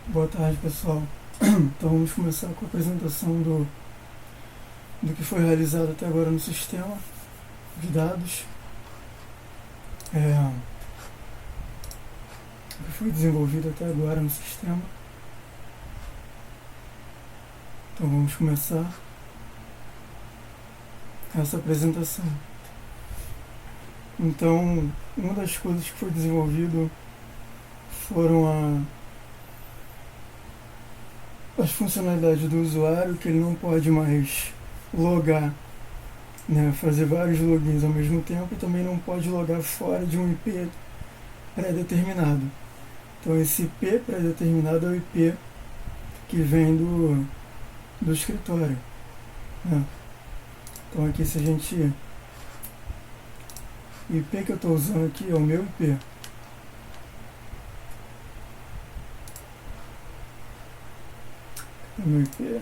Boa tarde, pessoal. Então vamos começar com a apresentação do que foi realizado até agora no sistema de dados, o que foi desenvolvido até agora no sistema. Então vamos começar essa apresentação. Então, uma das coisas que foi desenvolvido foram as funcionalidades do usuário, que ele não pode mais logar, né, fazer vários logins ao mesmo tempo, e também não pode logar fora de um IP pré-determinado. Então esse IP pré-determinado é o IP que vem do escritório, né? Então aqui, se a gente... O IP que eu estou usando aqui é o meu IP. O meu IP.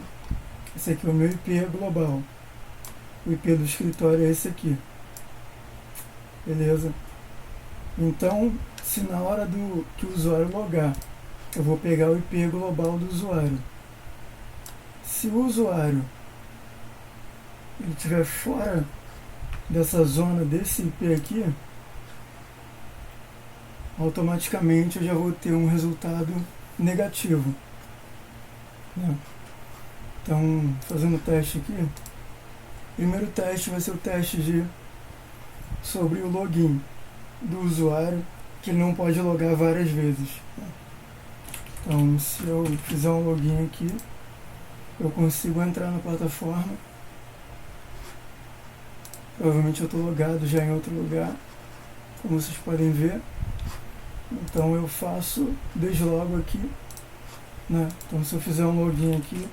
Esse aqui é o meu IP global. O IP do escritório é esse aqui. Beleza? Então, se na hora que o usuário logar, eu vou pegar o IP global do usuário. Se o usuário ele estiver fora dessa zona desse IP aqui, automaticamente eu já vou ter um resultado negativo, né? Então, fazendo o teste aqui, o primeiro teste vai ser o teste sobre o login do usuário, que ele não pode logar várias vezes, né? Então, se eu fizer um login aqui, eu consigo entrar na plataforma. Provavelmente eu estou logado já em outro lugar, como vocês podem ver. Então eu faço deslogo aqui, né? Então se eu fizer um login aqui,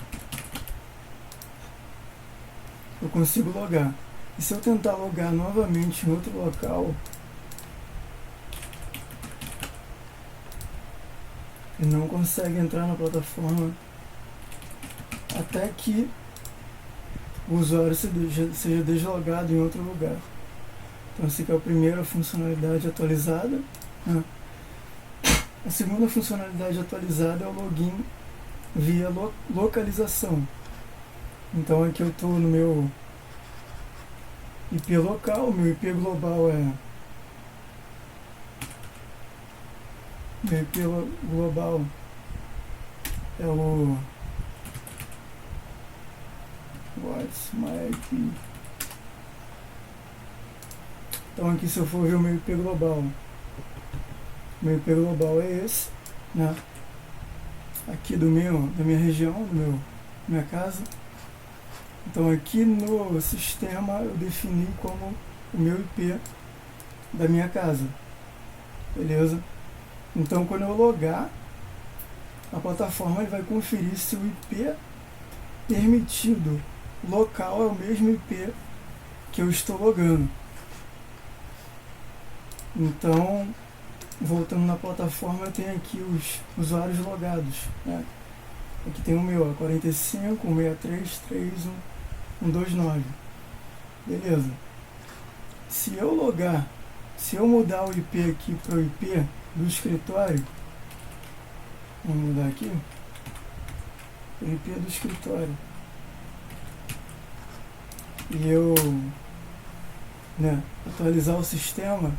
eu consigo logar. E se eu tentar logar novamente em outro local, ele não consegue entrar na plataforma até que o usuário seja deslogado em outro lugar. Então essa aqui é a primeira funcionalidade atualizada, né? A segunda funcionalidade atualizada é o login via localização. Então aqui eu estou no meu IP local, meu IP global meu IP global é o What's my IP? Então aqui, se eu for ver o meu IP global é esse, né? Aqui da minha região, minha casa. Então aqui no sistema eu defini como o meu IP da minha casa, beleza? Então quando eu logar, a plataforma ele vai conferir se o IP permitido local é o mesmo IP que eu estou logando. Então, voltando na plataforma, eu tenho aqui os usuários logados, né? Aqui tem o meu, 45, 163, 3129. Beleza. Se eu logar, se eu mudar o IP aqui para o IP do escritório, vamos mudar aqui, o IP do escritório, e eu, né, atualizar o sistema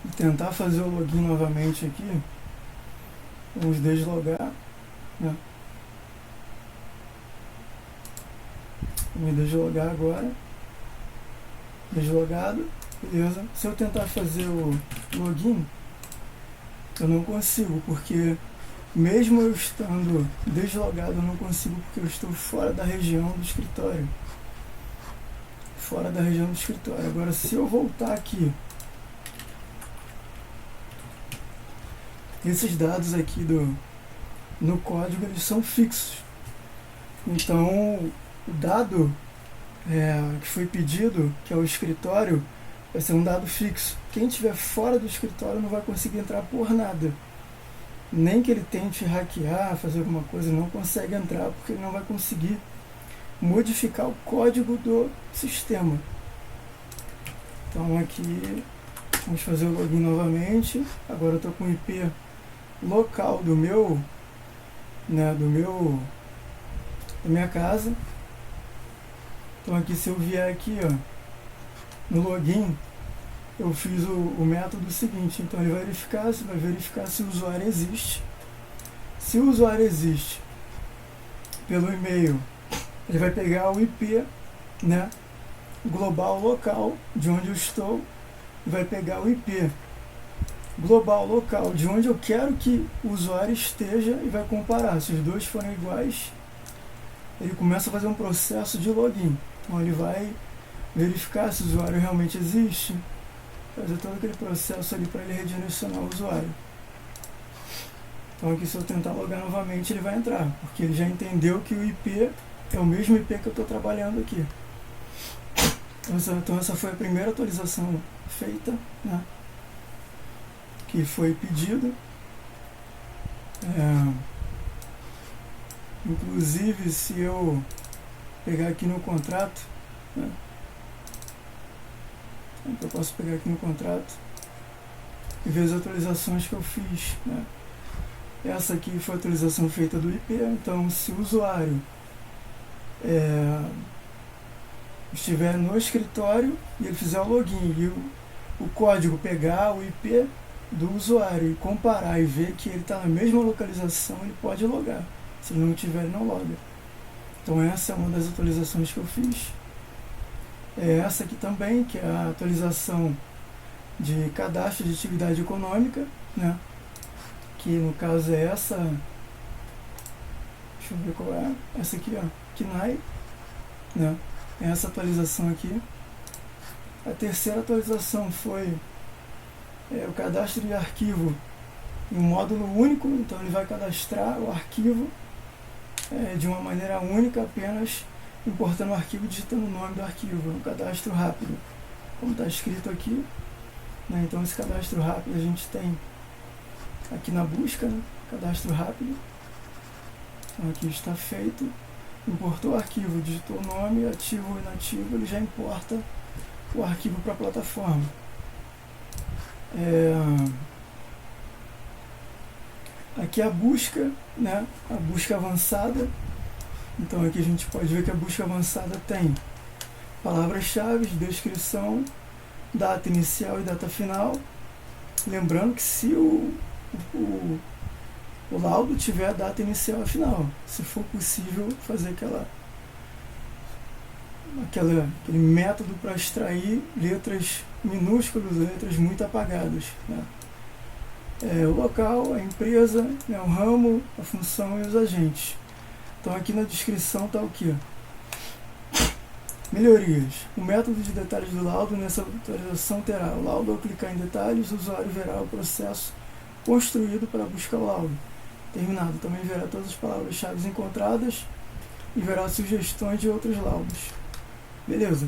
e tentar fazer o login novamente aqui, vamos deslogar, né? Vou me deslogar agora, deslogado, beleza? Se eu tentar fazer o login, eu não consigo, porque mesmo eu estando deslogado, eu não consigo, porque eu estou fora da região do escritório. Agora, se eu voltar aqui, esses dados aqui no código, eles são fixos. Então, o dado que foi pedido, que é o escritório, vai ser um dado fixo. Quem estiver fora do escritório não vai conseguir entrar por nada. Nem que ele tente hackear, fazer alguma coisa, não consegue entrar, porque ele não vai conseguir modificar o código do sistema. Então aqui, vamos fazer o login novamente. Agora eu estou com o IP local do meu né, da minha casa. Então aqui, se eu vier aqui, ó, no login, eu fiz o método seguinte. Então ele vai verificar se o usuário existe. Se o usuário existe pelo e-mail, ele vai pegar o IP, né, global local de onde eu estou, e vai pegar o IP global local de onde eu quero que o usuário esteja e vai comparar. Se os dois forem iguais, ele começa a fazer um processo de login. Então ele vai verificar se o usuário realmente existe, fazer todo aquele processo ali para ele redirecionar o usuário. Então aqui, se eu tentar logar novamente, ele vai entrar, porque ele já entendeu que o IP é o mesmo IP que eu estou trabalhando aqui. Então essa foi a primeira atualização feita, né, que foi pedido. Inclusive, se eu pegar aqui no contrato, né, eu posso pegar aqui no contrato e ver as atualizações que eu fiz, né. Essa aqui foi a atualização feita do IP. Então, se o usuário estiver no escritório e ele fizer o login e o código pegar o IP do usuário e comparar e ver que ele está na mesma localização, ele pode logar. Se ele não tiver, ele não loga. Então essa é uma das atualizações que eu fiz. Essa aqui também, que é a atualização de cadastro de atividade econômica, né? Que no caso é essa, deixa eu ver qual é, essa aqui, ó, KNAI, né? Essa atualização aqui. A terceira atualização foi o cadastro de arquivo em um módulo único. Então ele vai cadastrar o arquivo de uma maneira única, apenas importando o arquivo e digitando o nome do arquivo, um cadastro rápido, como está escrito aqui, né? Então esse cadastro rápido a gente tem aqui na busca, né? Cadastro rápido. Então aqui está feito, importou o arquivo, digitou o nome, ativo ou inativo, ele já importa o arquivo para a plataforma. Aqui a busca, né? A busca avançada. Então aqui a gente pode ver que a busca avançada tem palavras-chave, descrição, data inicial e data final. Lembrando que se o laudo tiver a data inicial e final, se for possível fazer aquele método para extrair letras minúsculas, letras muito apagadas, né? O local, a empresa, né, o ramo, a função e os agentes. Então aqui na descrição está o que? Melhorias. O método de detalhes do laudo nessa atualização terá o laudo. Ao clicar em detalhes, o usuário verá o processo construído para buscar o laudo. Terminado. Também verá todas as palavras-chave encontradas e verá sugestões de outros laudos. Beleza.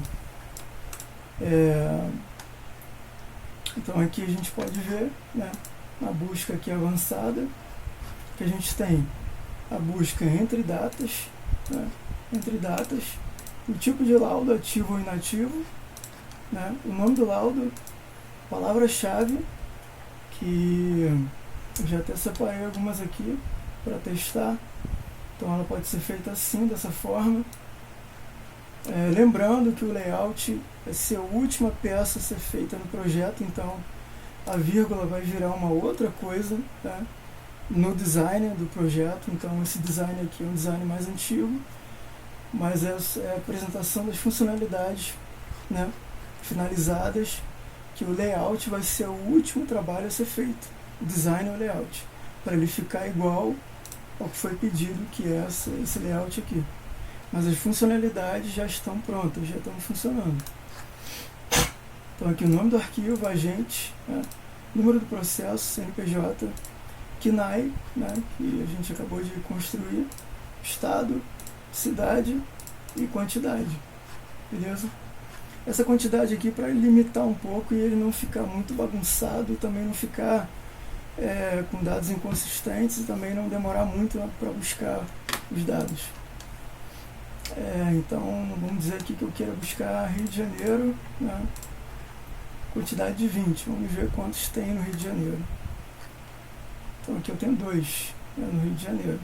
Então aqui a gente pode ver, né, na busca aqui avançada, que a gente tem a busca entre datas, né, o tipo de laudo, ativo ou inativo, né, o nome do laudo, palavra-chave, que eu já até separei algumas aqui para testar. Então ela pode ser feita assim, dessa forma. Lembrando que o layout vai ser a última peça a ser feita no projeto, então a vírgula vai virar uma outra coisa, tá, no design do projeto. Então esse design aqui é um design mais antigo, mas é a apresentação das funcionalidades, né, finalizadas, que o layout vai ser o último trabalho a ser feito, o design ou layout, para ele ficar igual ao que foi pedido, que é esse layout aqui. Mas as funcionalidades já estão prontas, já estão funcionando. Então aqui o nome do arquivo, agente, né, número do processo, CNPJ, KNAI, né, que a gente acabou de construir, estado, cidade e quantidade. Beleza? Essa quantidade aqui para limitar um pouco e ele não ficar muito bagunçado e também não ficar com dados inconsistentes e também não demorar muito para buscar os dados. Então vamos dizer aqui que eu queira buscar Rio de Janeiro, né, quantidade de 20, vamos ver quantos tem no Rio de Janeiro. Então aqui eu tenho 2, né, no Rio de Janeiro.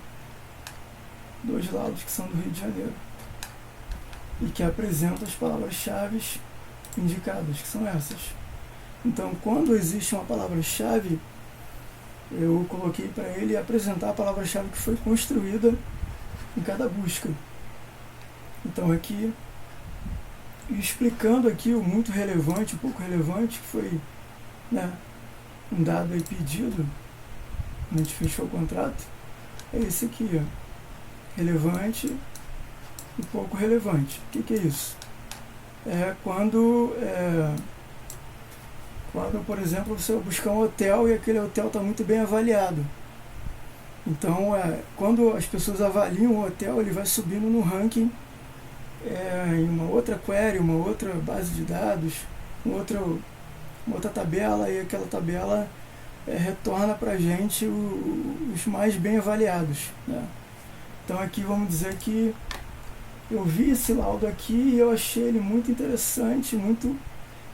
2 laudos que são do Rio de Janeiro e que apresentam as palavras-chave indicadas, que são essas. Então, quando existe uma palavra-chave, eu coloquei para ele apresentar a palavra-chave que foi construída em cada busca. Então, aqui, explicando aqui o muito relevante, o pouco relevante, que foi, né, um dado aí pedido, a gente fechou o contrato, é esse aqui, ó, relevante e pouco relevante. O que é isso? É quando, por exemplo, você vai buscar um hotel e aquele hotel está muito bem avaliado. Então, quando as pessoas avaliam o hotel, ele vai subindo no ranking em uma outra query, uma outra base de dados, uma outra tabela, e aquela tabela retorna para a gente os mais bem avaliados, né? Então aqui vamos dizer que eu vi esse laudo aqui e eu achei ele muito interessante, muito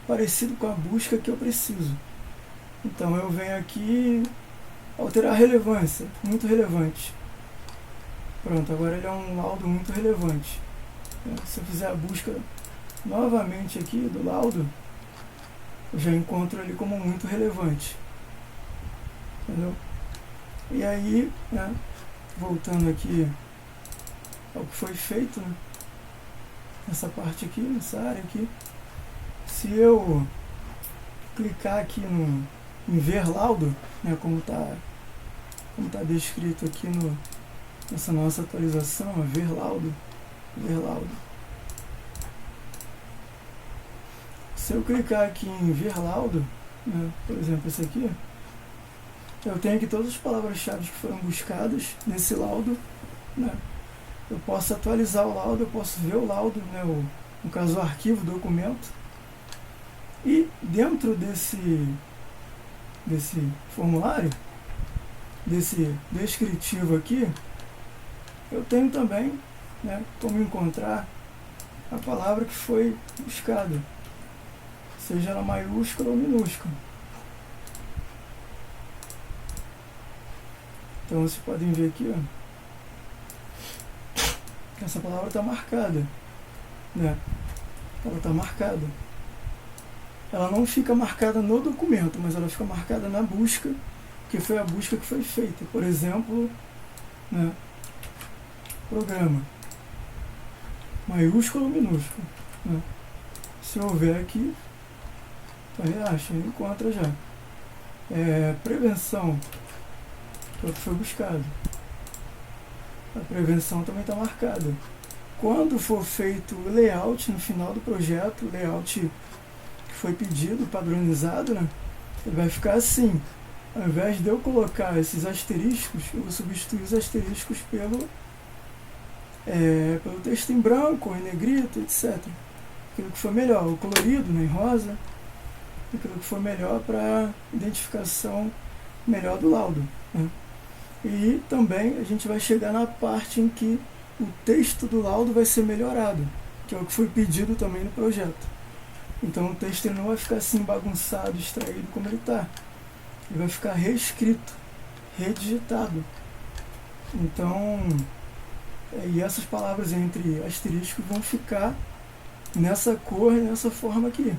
parecido com a busca que eu preciso. Então eu venho aqui alterar a relevância, muito relevante. Pronto, agora ele é um laudo muito relevante. Se eu fizer a busca novamente aqui do laudo, eu já encontro ele como muito relevante. Entendeu? E aí, né, voltando aqui ao que foi feito, né, nessa parte aqui, nessa área aqui, se eu clicar aqui em ver laudo, né, como tá descrito aqui nessa nossa atualização, ver laudo. Se eu clicar aqui em ver laudo, né, por exemplo esse aqui, eu tenho aqui todas as palavras-chave que foram buscadas nesse laudo, né. Eu posso atualizar o laudo, eu posso ver o laudo, né, no caso o arquivo, o documento, e dentro desse formulário, desse descritivo aqui, eu tenho também, né, como encontrar a palavra que foi buscada, seja ela maiúscula ou minúscula. Então vocês podem ver aqui, ó, que essa palavra está marcada, né? Ela está marcada. Ela não fica marcada no documento, mas ela fica marcada na busca, que foi a busca que foi feita. Por exemplo, né, programa, maiúsculo ou minúsculo, né? Se houver aqui, acha, encontra já. Prevenção, que é o que foi buscado. A prevenção também está marcada. Quando for feito o layout no final do projeto, o layout que foi pedido, padronizado, né, ele vai ficar assim. Ao invés de eu colocar esses asteriscos, eu vou substituir os asteriscos pelo texto em branco, em negrito, etc. Aquilo que for melhor, o colorido, né, em rosa, aquilo que for melhor para identificação melhor do laudo, né. E também a gente vai chegar na parte em que o texto do laudo vai ser melhorado, que é o que foi pedido também no projeto. Então o texto ele não vai ficar assim bagunçado, extraído como ele está. Ele vai ficar reescrito, redigitado. Então, e essas palavras entre asteriscos vão ficar nessa cor e nessa forma aqui.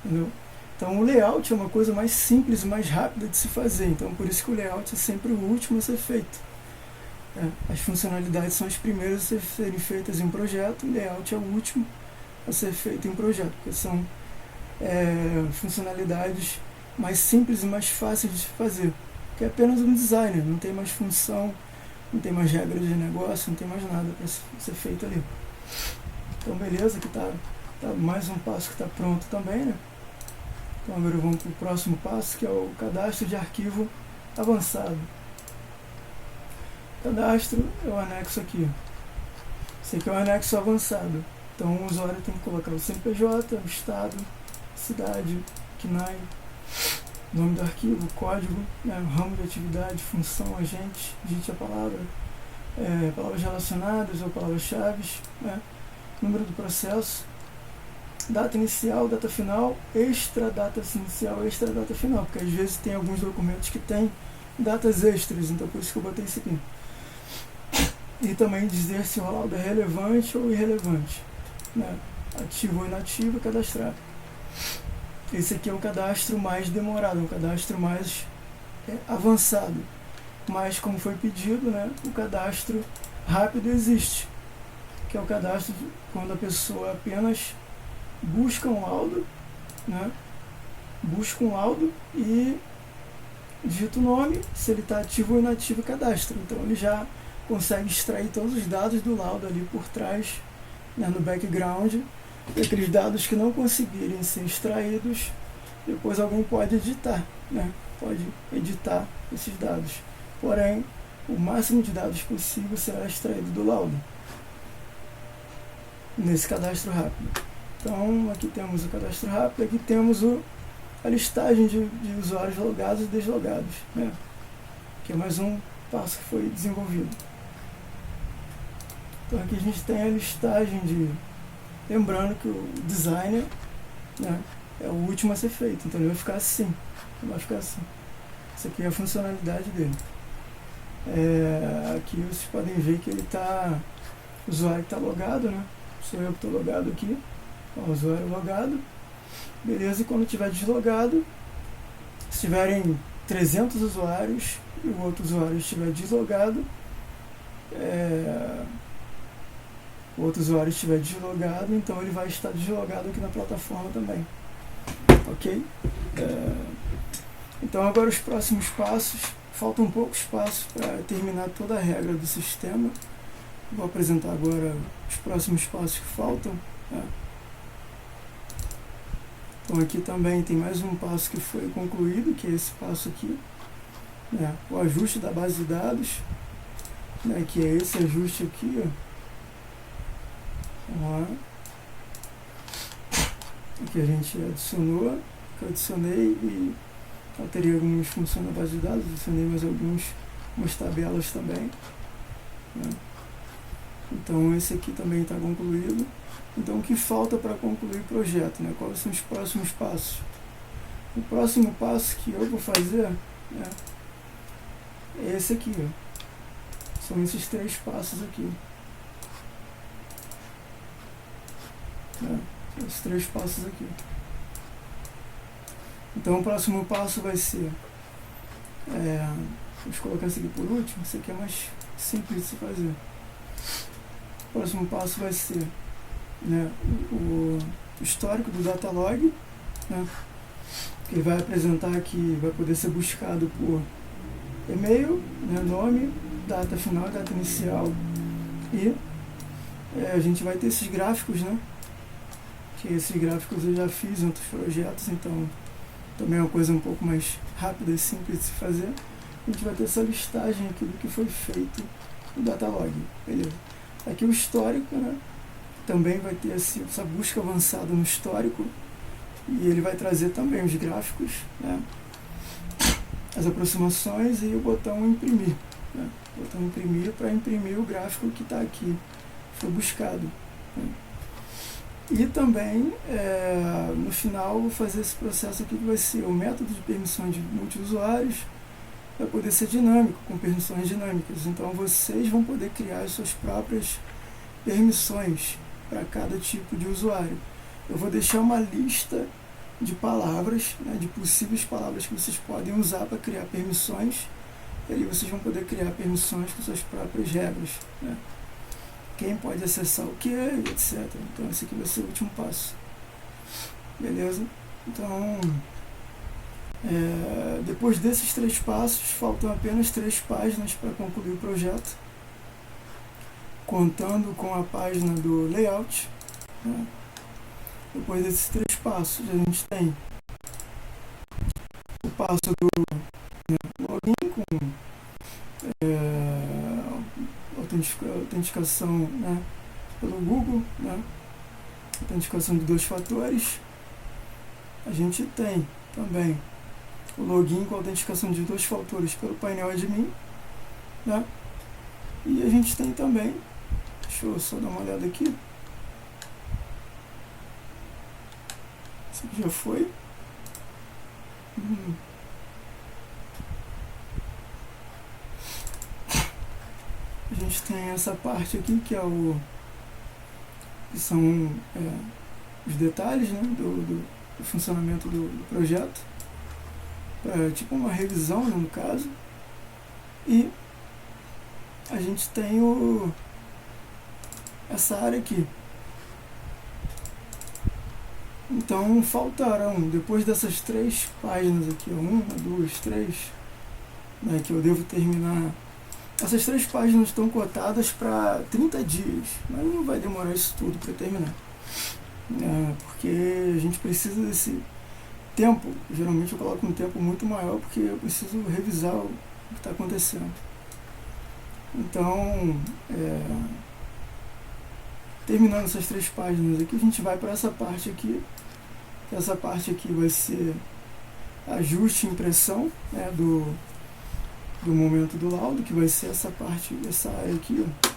Entendeu? Então o layout é uma coisa mais simples e mais rápida de se fazer. Então por isso que o layout é sempre o último a ser feito. As funcionalidades são as primeiras a serem feitas em projeto, o layout é o último a ser feito em projeto, porque são funcionalidades mais simples e mais fáceis de se fazer. Que é apenas um designer, não tem mais função, não tem mais regras de negócio, não tem mais nada para ser feito ali. Então beleza, aqui tá mais um passo que está pronto também, né? Então agora vamos para o próximo passo, que é o cadastro de arquivo avançado. Cadastro é o anexo aqui. Esse aqui é o anexo avançado. Então o usuário tem que colocar o CNPJ, o estado, cidade, CNAE, nome do arquivo, código, né, ramo de atividade, função, agente, digite a palavra, palavras relacionadas ou palavras-chave, né, número do processo, data inicial, data final, extra data inicial, extra data final, porque às vezes tem alguns documentos que tem datas extras, então por isso que eu botei isso aqui. e também dizer se o laudo é relevante ou irrelevante, né? Ativo ou inativo, cadastrar. Esse aqui é um cadastro mais demorado, um cadastro mais avançado, mas como foi pedido, né, o cadastro rápido existe, que é o cadastro quando a pessoa apenas busca um laudo, né, busca um laudo e digita o nome, se ele está ativo ou inativo, cadastra. Então ele já consegue extrair todos os dados do laudo ali por trás, né, no background, e aqueles dados que não conseguirem ser extraídos, depois alguém pode editar, né, pode editar esses dados. Porém, o máximo de dados possível será extraído do laudo, nesse cadastro rápido. Então, aqui temos o cadastro rápido, aqui temos a listagem de usuários logados e deslogados, né? Que é mais um passo que foi desenvolvido. Então, aqui a gente tem a listagem de... Lembrando que o designer, né, é o último a ser feito, então ele vai ficar assim. Ele vai ficar assim. Essa aqui é a funcionalidade dele. Aqui vocês podem ver que ele está... O usuário está logado, né? Sou eu que estou logado aqui. O usuário logado. Beleza, e quando estiver deslogado, se tiverem 300 usuários e o outro usuário estiver deslogado, o outro usuário estiver deslogado, então ele vai estar deslogado aqui na plataforma também. Ok? Então agora os próximos passos, faltam poucos passos para terminar toda a regra do sistema. Vou apresentar agora os próximos passos que faltam. Então aqui também tem mais um passo que foi concluído, que é esse passo aqui, né? O ajuste da base de dados, né? Que é esse ajuste aqui, ó. Vamos lá. Aqui a gente adicionou, que eu adicionei e alterei algumas funções da base de dados, adicionei mais algumas tabelas também, né? Então esse aqui também está concluído. Então o que falta para concluir o projeto, né? Quais são os próximos passos? O próximo passo que eu vou fazer, né, é esse aqui, ó. São esses 3 passos aqui, né? Esses 3 passos aqui. Então o próximo passo vai ser, vou colocar isso aqui por último, isso aqui é mais simples de se fazer. O próximo passo vai ser, né, o histórico do datalog, né, que ele vai apresentar aqui, vai poder ser buscado por e-mail, né, nome, data final, data inicial, e a gente vai ter esses gráficos, né, que esses gráficos eu já fiz em outros projetos, então também é uma coisa um pouco mais rápida e simples de se fazer. A gente vai ter essa listagem aqui do que foi feito no datalog, beleza? Aqui o histórico, né? Também vai ter essa busca avançada no histórico, e ele vai trazer também os gráficos, né? As aproximações e o botão imprimir, né? O botão imprimir para imprimir o gráfico que está aqui, foi buscado, né? E também, no final, vou fazer esse processo aqui que vai ser o método de permissão de multiusuários, vai poder ser dinâmico, com permissões dinâmicas. Então vocês vão poder criar as suas próprias permissões para cada tipo de usuário. Eu vou deixar uma lista de palavras, né, de possíveis palavras que vocês podem usar para criar permissões, e aí vocês vão poder criar permissões com suas próprias regras, né? Quem pode acessar o que, etc. Então esse aqui vai ser o último passo. Beleza? Então, depois desses 3 passos, faltam apenas 3 páginas para concluir o projeto, contando com a página do layout, né? Depois desses 3 passos, a gente tem o passo do, né, login com autenticação, né, pelo Google, né, autenticação de 2 fatores. A gente tem também o login com autenticação de 2 fatores pelo painel admin, né, e a gente tem também, deixa eu só dar uma olhada aqui, isso aqui já foi. a gente tem essa parte aqui que é que são os detalhes, né, do funcionamento do projeto, tipo uma revisão, né, no caso. E a gente tem essa área aqui. Então faltarão, depois dessas 3 páginas aqui, 1, 2, 3, né, que eu devo terminar. Essas 3 páginas estão cotadas para 30 dias, mas não vai demorar isso tudo para terminar. Porque a gente precisa desse tempo. Geralmente eu coloco um tempo muito maior porque eu preciso revisar o que está acontecendo. Então, terminando essas 3 páginas aqui, a gente vai para essa parte aqui. Essa parte aqui vai ser ajuste e impressão, né, do momento do laudo, que vai ser essa parte, essa área aqui, ó.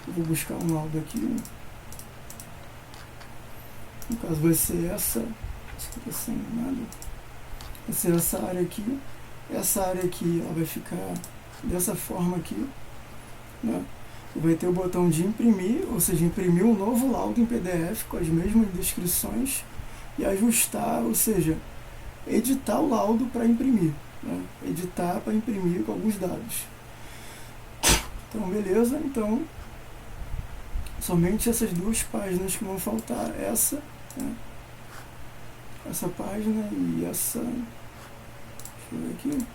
Eu vou buscar um laudo aqui, ó. No caso vai ser essa sem nada. Vai ser essa área aqui. Essa área aqui, ela vai ficar dessa forma aqui, né? Vai ter o botão de imprimir, ou seja, imprimir um novo laudo em PDF com as mesmas descrições e ajustar, ou seja, editar o laudo para imprimir, né? Editar para imprimir com alguns dados. Então, beleza. Então, somente essas 2 páginas que vão faltar, essa, né? Essa página e essa, deixa eu ver aqui.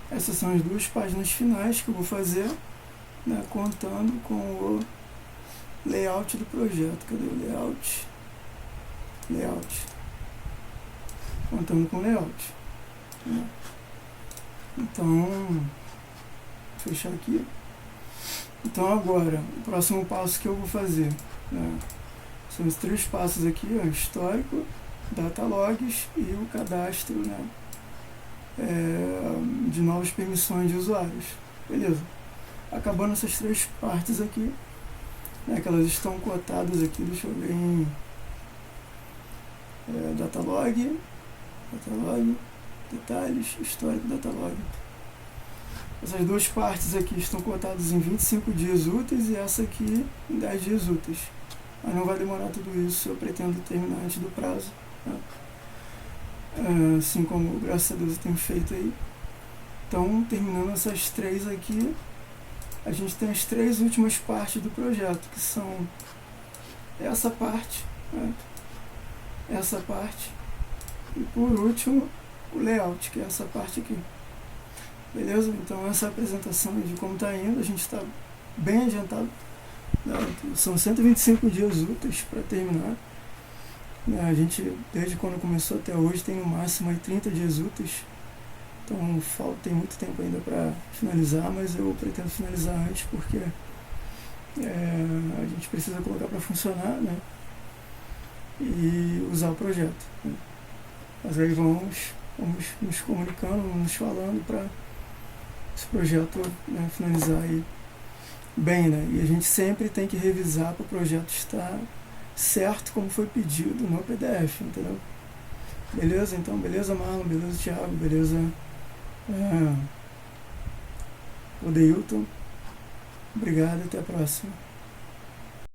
Essas são as 2 páginas finais que eu vou fazer, né, contando com o layout do projeto. Cadê o layout? Layout. Contando com o layout, né? Então, vou fechar aqui. Então agora, o próximo passo que eu vou fazer, né, são os 3 passos aqui, ó, histórico, data logs e o cadastro, né, de novas permissões de usuários. Beleza. Acabando essas 3 partes aqui, né, que elas estão cotadas aqui, deixa eu ver em datalog, detalhes, histórico, datalog. Essas 2 partes aqui estão cotadas em 25 dias úteis e essa aqui em 10 dias úteis. Mas não vai demorar tudo isso, eu pretendo terminar antes do prazo, né? Assim como, graças a Deus, eu tenho feito aí. Então, terminando essas 3 aqui, a gente tem as 3 últimas partes do projeto, que são essa parte, né? Essa parte e, por último, o layout, que é essa parte aqui. Beleza? Então, essa é a apresentação de como está indo. A gente está bem adiantado, né? São 125 dias úteis para terminar. A gente, desde quando começou até hoje, tem no máximo aí 30 dias úteis. Então tem muito tempo ainda para finalizar, mas eu pretendo finalizar antes porque a gente precisa colocar para funcionar, né, e usar o projeto, né. Mas aí vamos nos comunicando, vamos nos falando para esse projeto, né, finalizar aí bem, né. E a gente sempre tem que revisar para o projeto estar certo como foi pedido no PDF, entendeu? Beleza? Então, beleza, Marlon, beleza, Thiago, beleza, Odeilton. Obrigado e até a próxima.